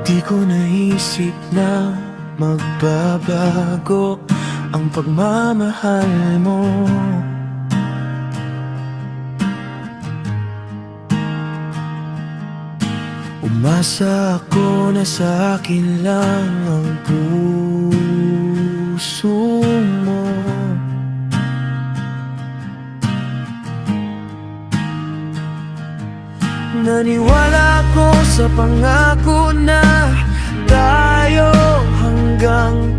Di ko naisip na magbabago ang pagmamahal mo. Umasa ako na sa akin lang ang puso mo. Naniwala ako sa pangako na tayo hanggang